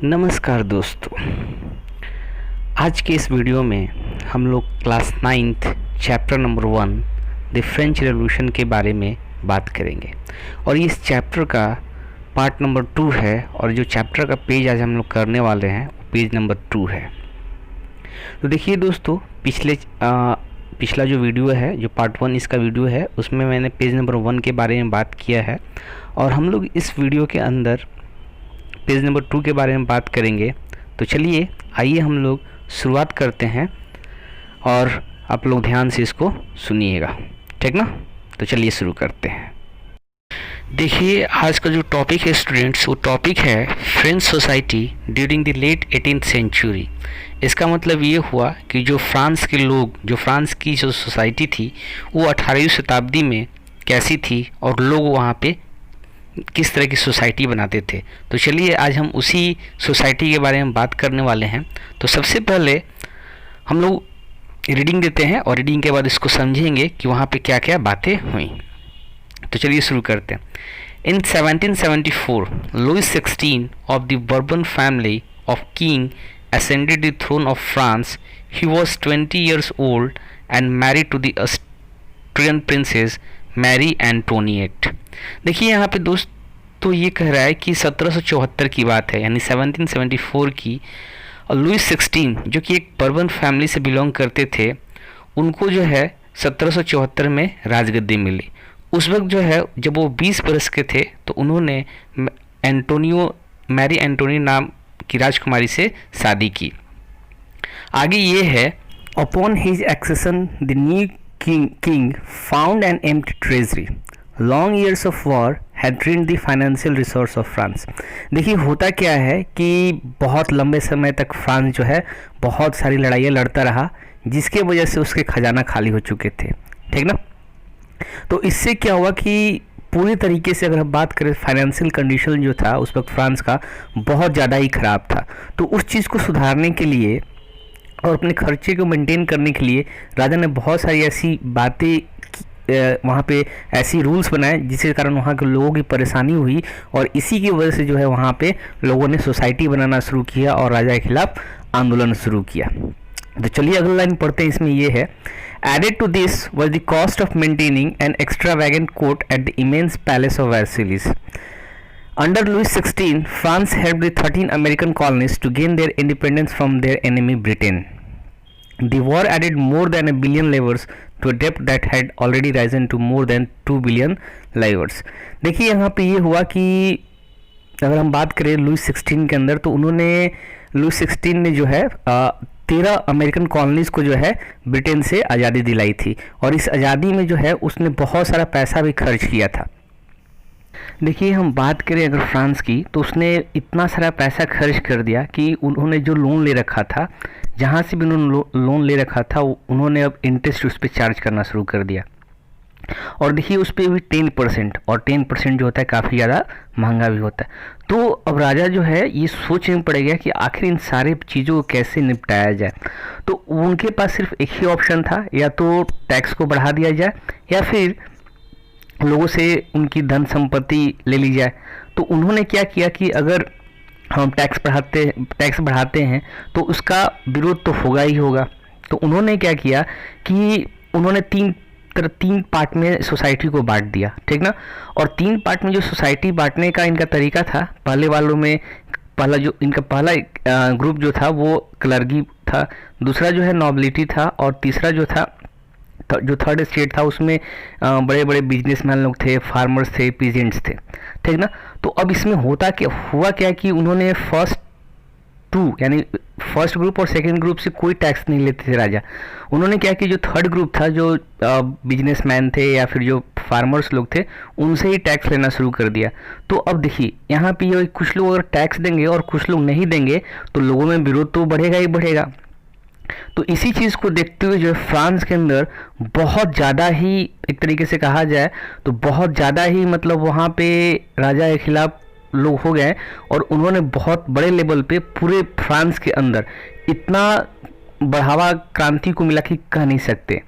नमस्कार दोस्तों, आज के इस वीडियो में हम लोग class 9th chapter number 1 the French revolution के बारे में बात करेंगे। और इस चैप्टर का पार्ट नंबर 2 है और जो चैप्टर का पेज आज हम लोग करने वाले हैं पेज नंबर 2 है। तो देखिए दोस्तों, पिछला जो वीडियो है, जो पार्ट 1 इसका वीडियो है, उसमें मैंने पेज नंबर 1 के बारे में बात किया है और हम लोग इस वीडियो के अंदर पेज नंबर 2 के बारे में बात करेंगे। तो चलिए आइए हम लोग शुरुआत करते हैं और आप लोग ध्यान से इसको सुनिएगा, ठीक ना। तो चलिए शुरू करते हैं। देखिए, आज का जो टॉपिक है स्टूडेंट्स, वो टॉपिक है French society during the late 18th century. इसका मतलब ये हुआ कि जो फ्रांस के लोग, जो फ्रांस की जो सोसाइटी थी वो 18वीं शताब्दी में कैसी थी और लोग वहाँ पे किस तरह की सोसाइटी बनाते थे। तो चलिए आज हम उसी सोसाइटी के बारे में बात करने वाले हैं। तो सबसे पहले हम लोग रीडिंग देते हैं और रीडिंग के बाद इसको समझेंगे कि वहाँ पे क्या क्या बातें हुई। तो चलिए शुरू करते हैं। In 1774 Louis 16 of the Bourbon family of king ascended the throne of France. He was 20 years old and married to the Austrian princess Marie Antoinette. देखिए यहाँ पे दोस्तों ये कह रहा है कि 1774 की बात है, यानी 1774 की। और लुइस 16 जो कि एक बर्बन फैमिली से बिलोंग करते थे, उनको जो है 1774 में राजगद्दी मिली। उस वक्त जो है जब वो 20 बरस के थे तो उन्होंने मैरी एंटोनी नाम की राजकुमारी से शादी की। आगे ये है, upon his accession the new king found an empty treasury. Long years of war had drained the financial resource of France. देखिए होता क्या है कि बहुत लंबे समय तक फ्रांस जो है बहुत सारी लड़ाइयाँ लड़ता रहा, जिसके वजह से उसके खजाना खाली हो चुके थे, ठीक ना। तो इससे क्या हुआ कि पूरी तरीके से अगर हम बात करें, फाइनेंशियल कंडीशन जो था उस वक्त फ्रांस का बहुत ज़्यादा ही ख़राब था। तो उस चीज़ को सुधारने के लिए और अपने खर्चे को मेंटेन करने के लिए राजा ने बहुत सारी ऐसी बातें वहाँ पे ऐसी रूल्स बनाए जिसके कारण वहाँ के लोगों की परेशानी हुई, और इसी की वजह से जो है वहाँ पे लोगों ने सोसाइटी बनाना शुरू किया और राजा के खिलाफ आंदोलन शुरू किया। तो चलिए अगला लाइन पढ़ते हैं। इसमें ये है, added to this was the cost of maintaining an extravagant court at the immense palace of Versailles. Under Louis XVI, France helped the 13 American colonies to gain their independence from their enemy Britain. The war added more than $1 billion to a debt that had already risen to more than $2 billion. देखिए यहाँ पे ये हुआ कि अगर हम बात करें लुइस 16 के अंदर, तो उन्होंने लुइस 16 ने जो है 13 अमेरिकन कॉलोनीज़ को जो है ब्रिटेन से आज़ादी दिलाई थी, और इस आज़ादी में जो है उसने बहुत सारा पैसा भी खर्च किया था। देखिए हम बात करें अगर फ्रांस की, तो उसने इतना सारा पैसा खर्च कर दिया कि उन्होंने जो लोन ले रखा था, जहाँ से भी उन्होंने लोन ले रखा था, उन्होंने अब इंटरेस्ट उस पर चार्ज करना शुरू कर दिया। और देखिए उस पर भी 10%, और 10% जो होता है काफ़ी ज़्यादा महंगा भी होता है। तो अब राजा जो है ये सोचने में पड़ गया कि आखिर इन सारे चीज़ों को कैसे निपटाया जाए। तो उनके पास सिर्फ एक ही ऑप्शन था, या तो टैक्स को बढ़ा दिया जाए या फिर लोगों से उनकी धन संपत्ति ले ली जाए। तो उन्होंने क्या किया कि अगर हम टैक्स बढ़ाते हैं तो उसका विरोध तो होगा ही होगा। तो उन्होंने क्या किया कि उन्होंने तीन पार्ट में सोसाइटी को बांट दिया, ठीक ना। और 3 पार्ट में जो सोसाइटी बांटने का इनका तरीका था, पहले वालों में पहला ग्रुप जो था वो क्लर्गी था, दूसरा जो है नॉबिलिटी था, और तीसरा जो था जो थर्ड स्टेट था उसमें बड़े बड़े बिजनेसमैन लोग थे, फार्मर्स थे, पीजेंट्स थे, ठीक ना। तो अब इसमें हुआ क्या कि उन्होंने यानी फर्स्ट ग्रुप और सेकंड ग्रुप से कोई टैक्स नहीं लेते थे राजा। उन्होंने क्या कि जो थर्ड ग्रुप था, जो बिजनेसमैन थे या फिर जो फार्मर्स लोग थे, उनसे ही टैक्स लेना शुरू कर दिया। तो अब देखिए यहाँ पे कुछ लोग अगर टैक्स देंगे और कुछ लोग नहीं देंगे तो लोगों में विरोध तो बढ़ेगा ही बढ़ेगा। तो इसी चीज़ को देखते हुए जो फ्रांस के अंदर बहुत ज़्यादा ही, एक तरीके से कहा जाए तो बहुत ज़्यादा ही, मतलब वहाँ पे राजा के खिलाफ लोग हो गए, और उन्होंने बहुत बड़े लेवल पे पूरे फ्रांस के अंदर इतना बढ़ावा क्रांति को मिला कि कह नहीं सकते।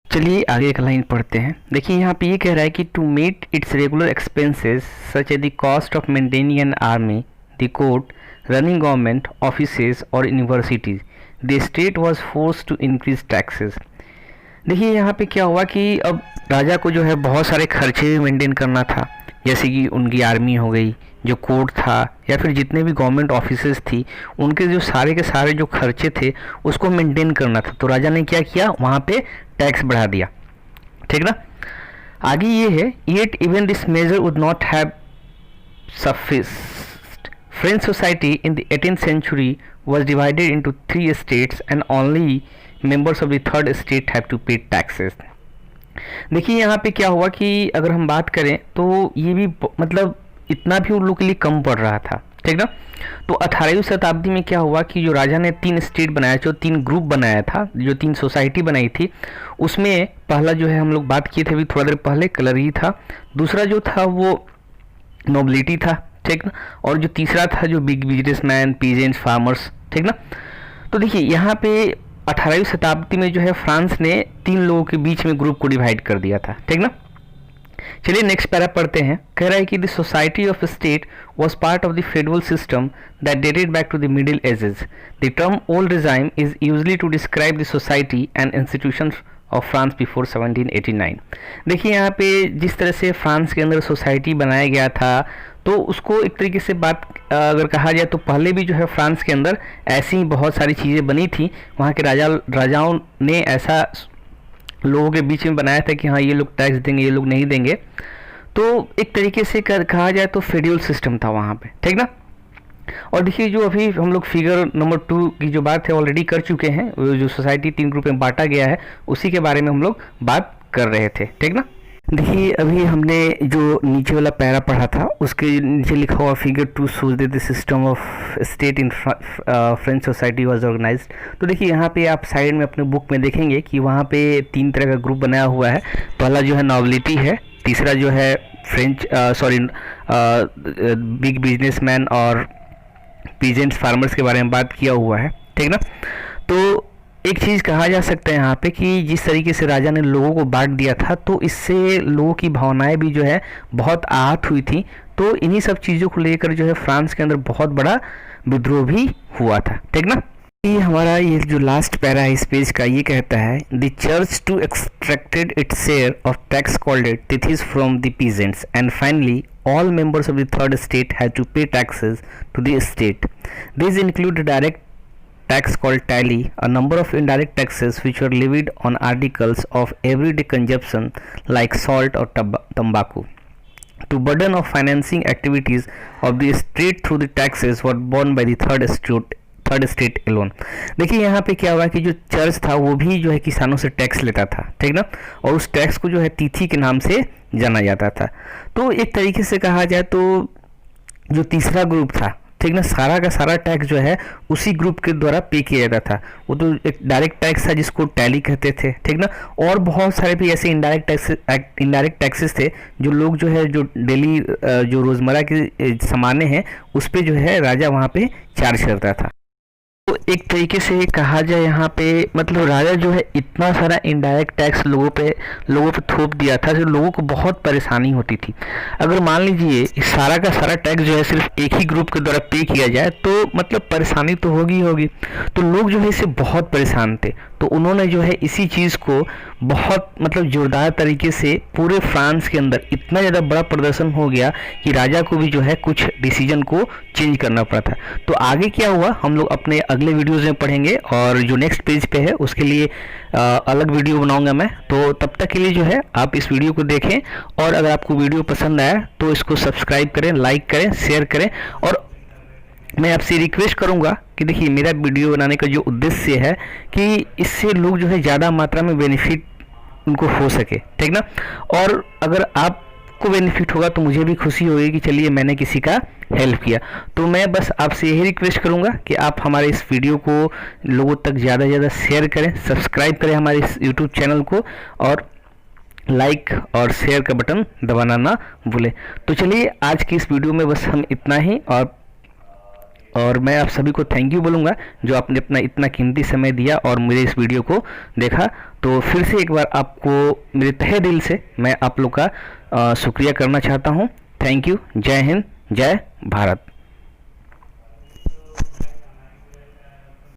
चलिए आगे एक लाइन पढ़ते हैं। देखिए यहाँ पे ये कह रहा है कि to meet its regular expenses such a the cost of maintaining an army the court, running government offices or universities, the state was forced to increase taxes. देखिए यहाँ पे क्या हुआ कि अब राजा को जो है बहुत सारे खर्चे भी मेंटेन करना था, जैसे कि उनकी आर्मी हो गई, जो कोर्ट था, या फिर जितने भी गवर्नमेंट ऑफिसेस थी, उनके जो सारे के सारे जो खर्चे थे उसको मेंटेन करना था। तो राजा ने क्या किया, वहाँ पे टैक्स बढ़ा दिया, ठीक ना। आगे ये है, yet even this major would not have sufficed. French society in the 18th century was divided into 3 states and only members of the third state have to pay taxes. देखिए यहाँ पे क्या हुआ कि अगर हम बात करें तो ये भी मतलब इतना भी उन लोग के लिए कम पड़ रहा था, ठीक ना। तो 18वीं शताब्दी में क्या हुआ कि जो राजा ने 3 स्टेट बनाया, जो 3 ग्रुप बनाया था, जो 3 सोसाइटी बनाई थी, उसमें पहला जो है हम लोग बात किए थे अभी थोड़ा देर पहले, कलरी था। दूसरा जो था वो नोबिलिटी था, ठीक ना। और जो तीसरा था जो बिग बिजनेसमैन, पीजेंट्स, फार्मर्स, ठीक ना। तो देखिए यहाँ पे 18वीं शताब्दी में जो है फ्रांस ने 3 लोगों के बीच में ग्रुप को डिवाइड कर दिया था, ठीक ना। चलिए नेक्स्ट पैरा पढ़ते हैं। कह रहा है कि the society of state was part of the federal system that dated back to the middle ages. The term old regime is usually to describe the society and institutions of France before 1789। देखिए यहाँ पे जिस तरह से France के अंदर society बनाया गया था, तो उसको एक तरीके से बात अगर कहा जाए तो पहले भी जो है फ्रांस के अंदर ऐसी ही बहुत सारी चीज़ें बनी थी। वहाँ के राजाओं ने ऐसा लोगों के बीच में बनाया था कि हाँ ये लोग टैक्स देंगे, ये लोग नहीं देंगे। तो एक तरीके से कहा जाए तो फेडरल सिस्टम था वहाँ पे, ठीक ना। और देखिए जो अभी हम लोग फिगर नंबर 2 की जो बात है ऑलरेडी कर चुके हैं, जो सोसाइटी 3 ग्रुप में बांटा गया है उसी के बारे में हम लोग बात कर रहे थे, ठीक ना। देखिए अभी हमने जो नीचे वाला पैरा पढ़ा था उसके नीचे लिखा हुआ figure 2 shows that the system of state in French society was organized. तो देखिए यहाँ पे आप साइड में अपने बुक में देखेंगे कि वहाँ पे 3 तरह का ग्रुप बनाया हुआ है। पहला जो है नोबिलिटी है, तीसरा जो है बिग बिजनेसमैन और पीजेंट्स, फार्मर्स के बारे में बात किया हुआ है, ठीक ना। तो एक चीज़ कहा जा सकता है यहाँ पे कि जिस तरीके से राजा ने लोगों को बांट दिया था, तो इससे लोगों की भावनाएं भी जो है बहुत आहत हुई थी। तो इन्हीं सब चीज़ों को लेकर जो है फ्रांस के अंदर बहुत बड़ा विद्रोह भी हुआ था, ठीक ना। ये हमारा ये जो लास्ट पैरा है इस पेज का, ये कहता है the church too extracted its share of tax called tithes from the peasants and finally all members of the third state had to pay taxes to the state. These include the direct tax called tally, a number of indirect taxes which were levied on articles of everyday consumption like salt or tobacco. To burden of financing activities of the state through the taxes were borne by the third state alone. देखिए यहाँ पे क्या हुआ कि जो church था वो भी जो है किसानों से टैक्स लेता था, ठीक ना। और उस टैक्स को जो है तिथि के नाम से जाना जाता था। तो एक तरीके से कहा जाए तो जो तीसरा ग्रुप था, ठीक ना, सारा का सारा टैक्स जो है उसी ग्रुप के द्वारा पे किया जाता था। वो तो एक डायरेक्ट टैक्स था जिसको टैली कहते थे, ठीक ना। और बहुत सारे भी ऐसे इनडायरेक्ट टैक्सेस थे जो लोग जो है जो डेली जो रोज़मर्रा के सामाने हैं उस पर जो है राजा वहाँ पे चार्ज करता था। तो एक तरीके से कहा जाए यहाँ पे मतलब राजा जो है इतना सारा इनडायरेक्ट टैक्स लोगों पे थोप दिया था जो लोगों को बहुत परेशानी होती थी। अगर मान लीजिए इस सारा का सारा टैक्स जो है सिर्फ एक ही ग्रुप के द्वारा पे किया जाए तो मतलब परेशानी तो होगी। तो लोग जो है इससे बहुत परेशान थे। तो उन्होंने जो है इसी चीज़ को बहुत मतलब जोरदार तरीके से पूरे फ्रांस के अंदर इतना ज़्यादा बड़ा प्रदर्शन हो गया कि राजा को भी जो है कुछ डिसीजन को चेंज करना पड़ा था। तो आगे क्या हुआ हम लोग अपने अगले वीडियोज़ में पढ़ेंगे और जो नेक्स्ट पेज पे है उसके लिए अलग वीडियो बनाऊंगा मैं। तो तब तक के लिए जो है आप इस वीडियो को देखें और अगर आपको वीडियो पसंद आया तो इसको सब्सक्राइब करें, लाइक करें, शेयर करें। और मैं आपसे रिक्वेस्ट करूंगा कि देखिए मेरा वीडियो बनाने का जो उद्देश्य है कि इससे लोग जो है ज़्यादा मात्रा में बेनिफिट उनको हो सके, ठीक ना। और अगर आपको बेनिफिट होगा तो मुझे भी खुशी होगी कि चलिए मैंने किसी का हेल्प किया। तो मैं बस आपसे यही रिक्वेस्ट करूंगा कि आप हमारे इस वीडियो को लोगों तक ज़्यादा से ज़्यादा शेयर करें, सब्सक्राइब करें हमारे इस यूट्यूब चैनल को और लाइक और शेयर का बटन दबाना ना भूलें। तो चलिए आज की इस वीडियो में बस हम इतना ही और मैं आप सभी को थैंक यू बोलूँगा जो आपने अपना इतना कीमती समय दिया और मेरे इस वीडियो को देखा। तो फिर से एक बार आपको मेरे तहे दिल से मैं आप लोग का शुक्रिया करना चाहता हूँ। Thank you. जय हिंद, जय भारत।